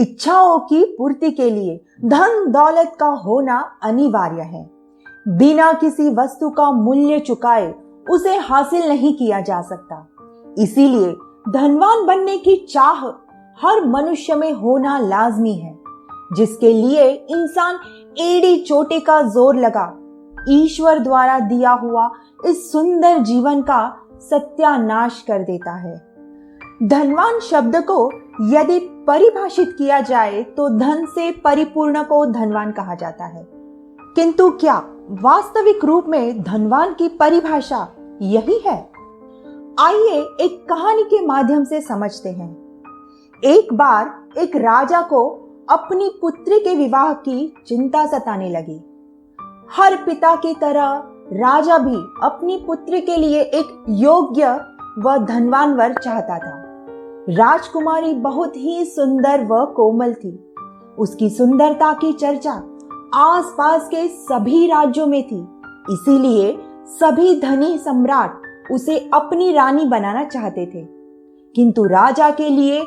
इच्छाओं की पूर्ति के लिए धन दौलत का होना अनिवार्य है। बिना किसी वस्तु का मूल्य चुकाए उसे हासिल नहीं किया जा सकता। इसीलिए धनवान बनने की चाह हर मनुष्य में होना लाजमी है, जिसके लिए इंसान एड़ी चोटी का जोर लगा ईश्वर द्वारा दिया हुआ इस सुंदर जीवन का सत्यानाश कर देता है। धनवान शब्द को यदि परिभाषित किया जाए तो धन से परिपूर्ण को धनवान कहा जाता है, किंतु क्या वास्तविक रूप में धनवान की परिभाषा यही है? आइए एक कहानी के माध्यम से समझते हैं। एक बार एक राजा को अपनी पुत्री के विवाह की चिंता सताने लगी। हर पिता की तरह राजा भी अपनी पुत्री के लिए एक योग्य व धनवान वर चाहता था। राजकुमारी बहुत ही सुंदर व कोमल थी। उसकी सुंदरता की चर्चा आसपास के सभी राज्यों में थी, इसीलिए सभी धनी सम्राट उसे अपनी रानी बनाना चाहते थे। किंतु राजा के लिए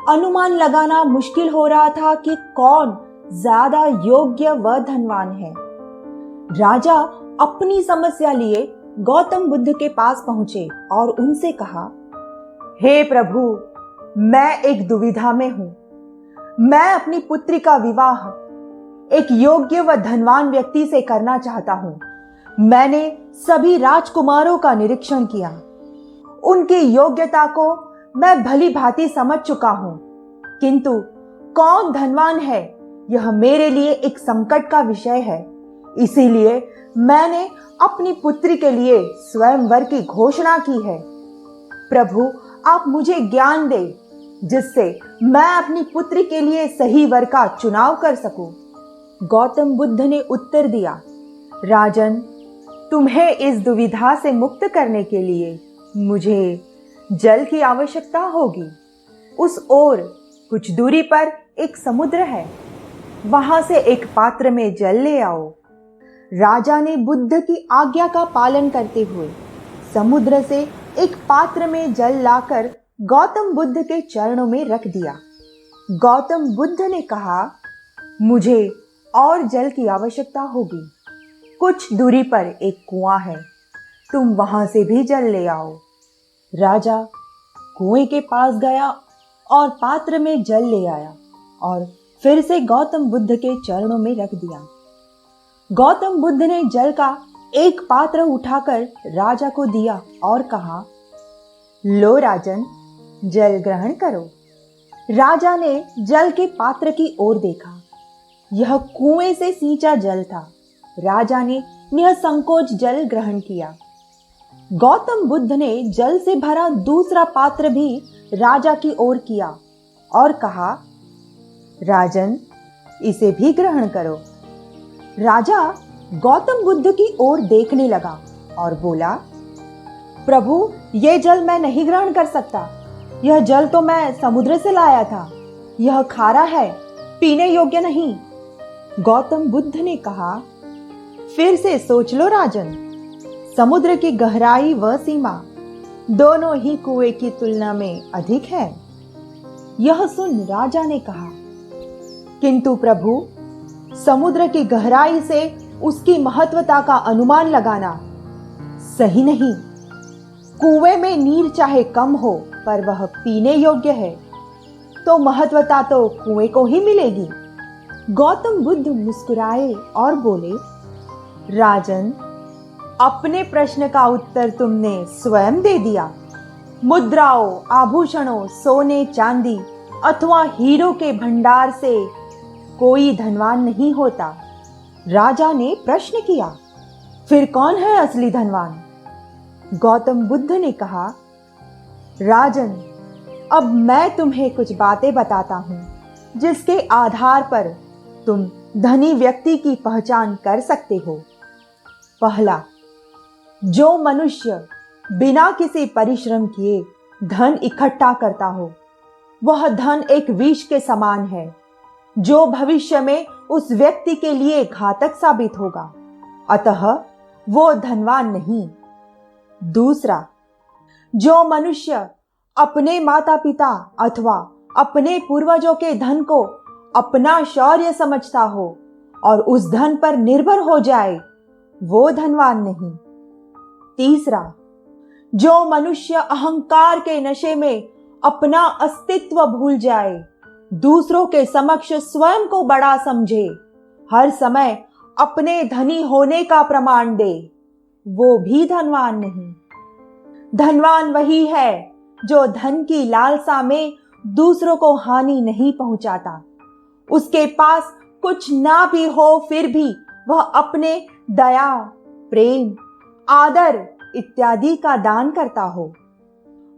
अनुमान लगाना मुश्किल हो रहा था कि कौन ज्यादा योग्य व धनवान है। राजा अपनी समस्या लिए गौतम बुद्ध के पास पहुंचे और उनसे कहा, हे प्रभु, मैं एक दुविधा में हूं। मैं अपनी पुत्री का विवाह एक योग्य व धनवान व्यक्ति से करना चाहता हूं। मैंने सभी राजकुमारों का निरीक्षण किया। उनकी योग्यता को मैं भली भांति समझ चुका हूं, किंतु कौन धनवान है यह मेरे लिए एक संकट का विषय है। इसीलिए मैंने अपनी पुत्री के लिए स्वयंवर की घोषणा की है। प्रभु, आप मुझे ज्ञान दें, जिससे मैं अपनी पुत्री के लिए सही वर का चुनाव कर सकूं। गौतम बुद्ध ने उत्तर दिया, राजन, तुम्हें इस दुविधा से मुक्त करने के लिए मुझे जल की आवश्यकता होगी। उस ओर कुछ दूरी पर एक समुद्र है, वहां से एक पात्र में जल ले आओ। राजा ने बुद्ध की आज्ञा का पालन करते हुए समुद्र से एक पात्र में जल लाकर गौतम बुद्ध के चरणों में रख दिया। गौतम बुद्ध ने कहा, मुझे और जल की आवश्यकता होगी। कुछ दूरी पर एक कुआं है, तुम वहां से भी जल ले आओ। राजा कुएं के पास गया और पात्र में जल ले आया और फिर से गौतम बुद्ध के चरणों में रख दिया। गौतम बुद्ध ने जल का एक पात्र उठाकर राजा को दिया और कहा, लो राजन, जल ग्रहण करो। राजा ने जल के पात्र की ओर देखा। यह कुएं से सींचा जल था। राजा ने निसंकोच जल ग्रहण किया। गौतम बुद्ध ने जल से भरा दूसरा पात्र भी राजा की ओर किया और कहा, राजन, इसे भी ग्रहण करो। राजा गौतम बुद्ध की ओर देखने लगा और बोला, प्रभु, यह जल मैं नहीं ग्रहण कर सकता। यह जल तो मैं समुद्र से लाया था। यह खारा है, पीने योग्य नहीं। गौतम बुद्ध ने कहा, फिर से सोच लो राजन। समुद्र की गहराई व सीमा दोनों ही कुएं की तुलना में अधिक है। यह सुन राजा ने कहा, किंतु प्रभु, समुद्र की गहराई से उसकी महत्वता का अनुमान लगाना सही नहीं। कुएं में नीर चाहे कम हो पर वह पीने योग्य है, तो महत्वता तो कुएं को ही मिलेगी। गौतम बुद्ध मुस्कुराए और बोले, राजन, अपने प्रश्न का उत्तर तुमने स्वयं दे दिया। मुद्राओं, आभूषणों, सोने चांदी अथवा हीरो के भंडार से कोई धनवान नहीं होता। राजा ने प्रश्न किया, फिर कौन है असली धनवान? गौतम बुद्ध ने कहा, राजन, अब मैं तुम्हें कुछ बातें बताता हूं, जिसके आधार पर तुम धनी व्यक्ति की पहचान कर सकते हो। पहला, जो मनुष्य बिना किसी परिश्रम किए धन इकट्ठा करता हो, वह धन एक विष के समान है, जो भविष्य में उस व्यक्ति के लिए घातक साबित होगा। अतः वो धनवान नहीं। दूसरा, जो मनुष्य अपने माता पिता अथवा अपने पूर्वजों के धन को अपना शौर्य समझता हो और उस धन पर निर्भर हो जाए, वो धनवान नहीं। तीसरा, जो मनुष्य अहंकार के नशे में अपना अस्तित्व भूल जाए, दूसरों के समक्ष स्वयं को बड़ा समझे, हर समय अपने धनी होने का प्रमाण दे, वो भी धनवान नहीं। धनवान वही है जो धन की लालसा में दूसरों को हानि नहीं पहुंचाता। उसके पास कुछ ना भी हो फिर भी वह अपने दया, प्रेम, आदर इत्यादि का दान करता हो।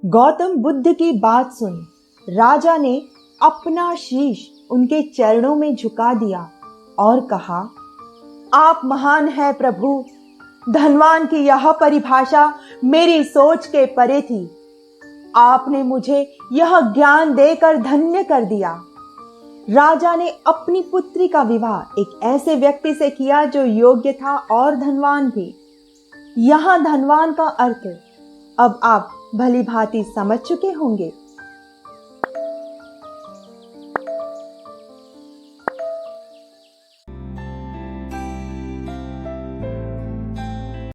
गौतम बुद्ध की बात सुन राजा ने अपना शीश उनके चरणों में झुका दिया और कहा, आप महान है प्रभु। धनवान की यह परिभाषा मेरी सोच के परे थी। आपने मुझे यह ज्ञान देकर धन्य कर दिया। राजा ने अपनी पुत्री का विवाह एक ऐसे व्यक्ति से किया जो योग्य था और धनवान भी। यहां धनवान का अर्थ अब आप भली भांति समझ चुके होंगे।